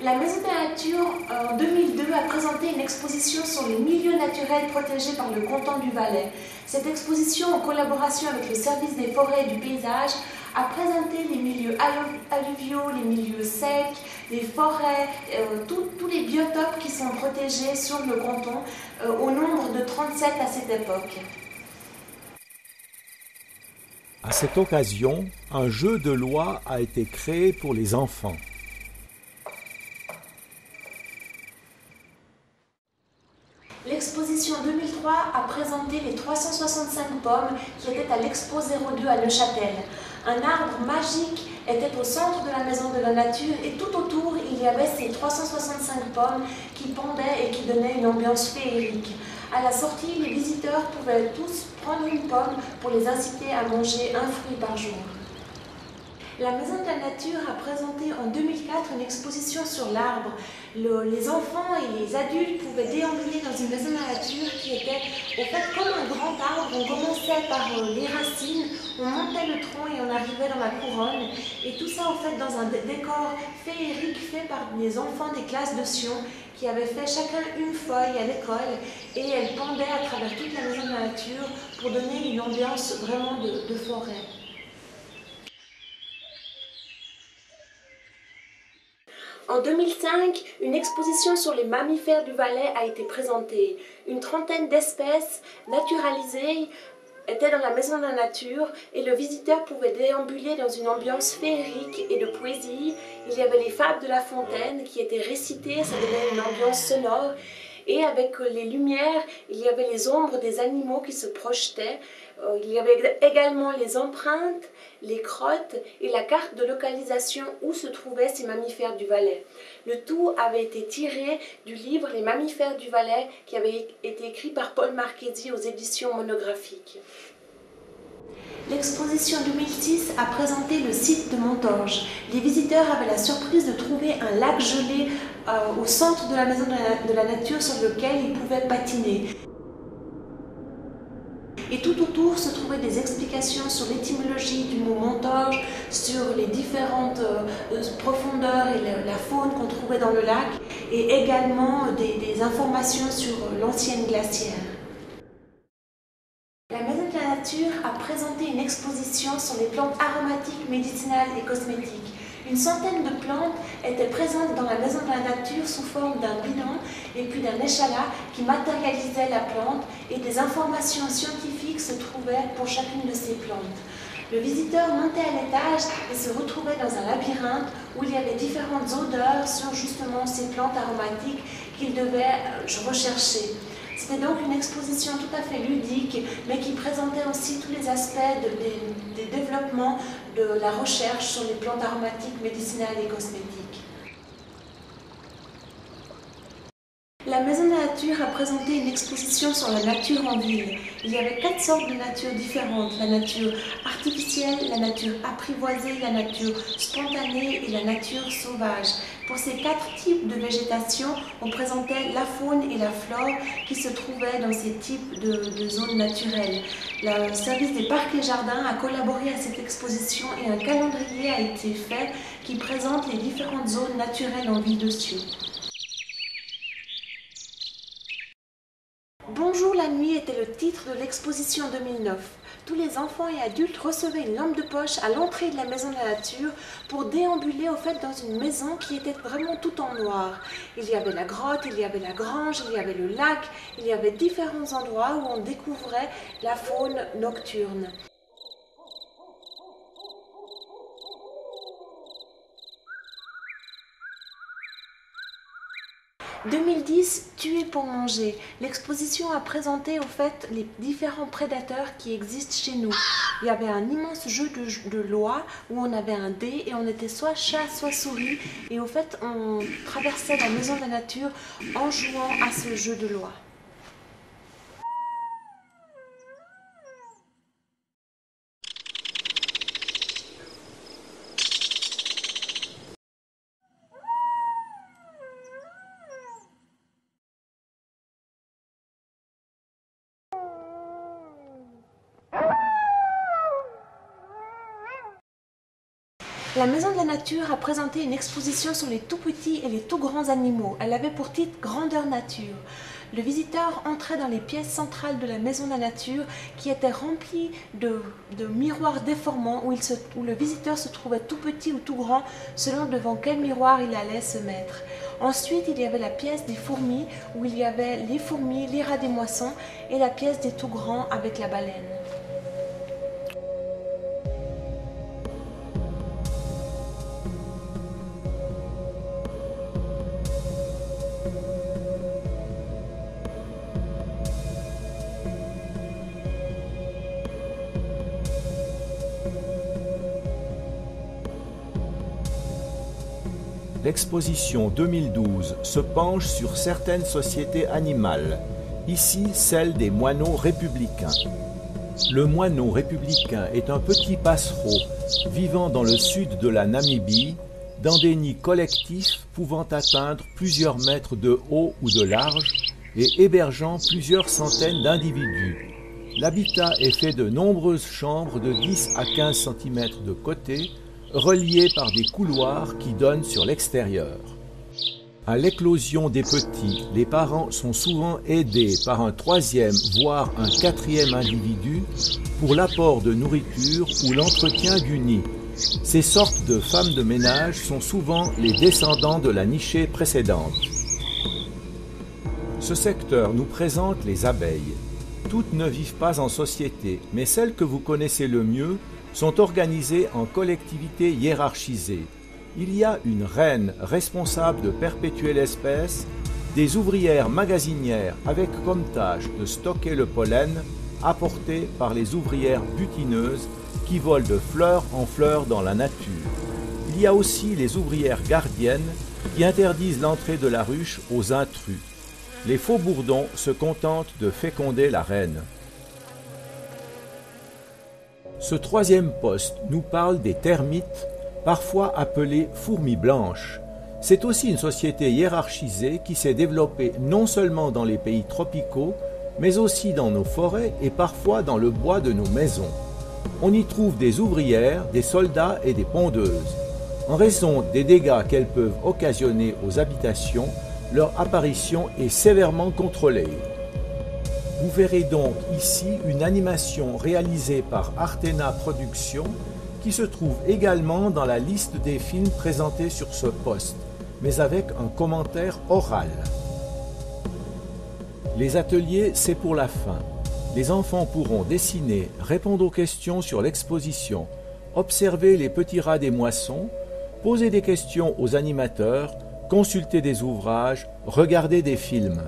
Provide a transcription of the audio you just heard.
La Maison de la Nature, en 2002, a présenté une exposition sur les milieux naturels protégés par le canton du Valais. Cette exposition, en collaboration avec le service des forêts et du paysage, a présenté les milieux alluviaux, les milieux secs, les forêts, tous les biotopes qui sont protégés sur le canton, au nombre de 37 à cette époque. À cette occasion, un jeu de loi a été créé pour les enfants. L'exposition 2003 a présenté les 365 pommes qui étaient à l'Expo 02 à Neuchâtel. Un arbre magique était au centre de la Maison de la Nature et tout autour il y avait ces 365 pommes qui pendaient et qui donnaient une ambiance féerique. À la sortie, les visiteurs pouvaient tous prendre une pomme pour les inciter à manger un fruit par jour. La Maison de la Nature a présenté en 2004 une exposition sur l'arbre. Les enfants et les adultes pouvaient déambuler dans une Maison de la Nature qui était au fait comme un grand arbre. On commençait par les racines, on montait le tronc et on arrivait dans la couronne. Et tout ça au fait dans un décor féerique fait par les enfants des classes de Sion qui avaient fait chacun une feuille à l'école et elles pendaient à travers toute la Maison de la Nature pour donner une ambiance vraiment de forêt. En 2005, une exposition sur les mammifères du Valais a été présentée. Une trentaine d'espèces naturalisées étaient dans la Maison de la Nature et le visiteur pouvait déambuler dans une ambiance féerique et de poésie. Il y avait les fables de La Fontaine qui étaient récitées, ça donnait une ambiance sonore. Et avec les lumières, il y avait les ombres des animaux qui se projetaient. Il y avait également les empreintes, les crottes et la carte de localisation où se trouvaient ces mammifères du Valais. Le tout avait été tiré du livre Les mammifères du Valais qui avait été écrit par Paul Marchesi aux éditions monographiques. L'exposition 2006 a présenté le site de Montorge. Les visiteurs avaient la surprise de trouver un lac gelé au centre de la Maison de la Nature sur lequel ils pouvaient patiner. Et tout autour se trouvaient des explications sur l'étymologie du mot Montorge, sur les différentes profondeurs et la faune qu'on trouvait dans le lac, et également des informations sur l'ancienne glacière. La Maison de la Nature a présenté une exposition sur les plantes aromatiques, médicinales et cosmétiques. Une centaine de plantes étaient présentes dans la Maison de la Nature sous forme d'un bidon et puis d'un échalas qui matérialisait la plante et des informations scientifiques se trouvaient pour chacune de ces plantes. Le visiteur montait à l'étage et se retrouvait dans un labyrinthe où il y avait différentes odeurs sur justement ces plantes aromatiques qu'il devait rechercher. C'était donc une exposition tout à fait ludique, mais qui présentait aussi tous les aspects des développements de la recherche sur les plantes aromatiques, médicinales et cosmétiques. La Maison de la Nature a présenté une exposition sur la nature en ville. Il y avait 4 sortes de nature différentes. La nature artificielle, la nature apprivoisée, la nature spontanée et la nature sauvage. Pour ces 4 types de végétation, on présentait la faune et la flore qui se trouvaient dans ces types de zones naturelles. Le service des parcs et jardins a collaboré à cette exposition et un calendrier a été fait qui présente les différentes zones naturelles en ville de Sion. Bonjour la nuit était le titre de l'exposition 2009. Tous les enfants et adultes recevaient une lampe de poche à l'entrée de la Maison de la Nature pour déambuler au fait dans une maison qui était vraiment tout en noir. Il y avait la grotte, il y avait la grange, il y avait le lac, il y avait différents endroits où on découvrait la faune nocturne. « 2010, tuer pour manger ». L'exposition a présenté au fait les différents prédateurs qui existent chez nous. Il y avait un immense jeu de loi où on avait un dé et on était soit chat, soit souris. Et au fait, on traversait la Maison de la Nature en jouant à ce jeu de loi. La Maison de la Nature a présenté une exposition sur les tout petits et les tout grands animaux. Elle avait pour titre Grandeur Nature. Le visiteur entrait dans les pièces centrales de la Maison de la Nature qui étaient remplies de miroirs déformants où le visiteur se trouvait tout petit ou tout grand selon devant quel miroir il allait se mettre. Ensuite, il y avait la pièce des fourmis où il y avait les fourmis, les rats des moissons et la pièce des tout grands avec la baleine. L'exposition 2012 se penche sur certaines sociétés animales, ici celle des moineaux républicains. Le moineau républicain est un petit passereau vivant dans le sud de la Namibie, dans des nids collectifs pouvant atteindre plusieurs mètres de haut ou de large et hébergeant plusieurs centaines d'individus. L'habitat est fait de nombreuses chambres de 10 à 15 cm de côté, reliés par des couloirs qui donnent sur l'extérieur. À l'éclosion des petits, les parents sont souvent aidés par un troisième, voire un quatrième individu pour l'apport de nourriture ou l'entretien du nid. Ces sortes de femmes de ménage sont souvent les descendants de la nichée précédente. Ce secteur nous présente les abeilles. Toutes ne vivent pas en société, mais celles que vous connaissez le mieux sont organisées en collectivités hiérarchisées. Il y a une reine responsable de perpétuer l'espèce, des ouvrières magasinières avec comme tâche de stocker le pollen apporté par les ouvrières butineuses qui volent de fleur en fleur dans la nature. Il y a aussi les ouvrières gardiennes qui interdisent l'entrée de la ruche aux intrus. Les faux bourdons se contentent de féconder la reine. Ce troisième poste nous parle des termites, parfois appelées fourmis blanches. C'est aussi une société hiérarchisée qui s'est développée non seulement dans les pays tropicaux, mais aussi dans nos forêts et parfois dans le bois de nos maisons. On y trouve des ouvrières, des soldats et des pondeuses. En raison des dégâts qu'elles peuvent occasionner aux habitations, leur apparition est sévèrement contrôlée. Vous verrez donc ici une animation réalisée par Artena Productions qui se trouve également dans la liste des films présentés sur ce poste, mais avec un commentaire oral. Les ateliers, c'est pour la fin. Les enfants pourront dessiner, répondre aux questions sur l'exposition, observer les petits rats des moissons, poser des questions aux animateurs, consulter des ouvrages, regarder des films.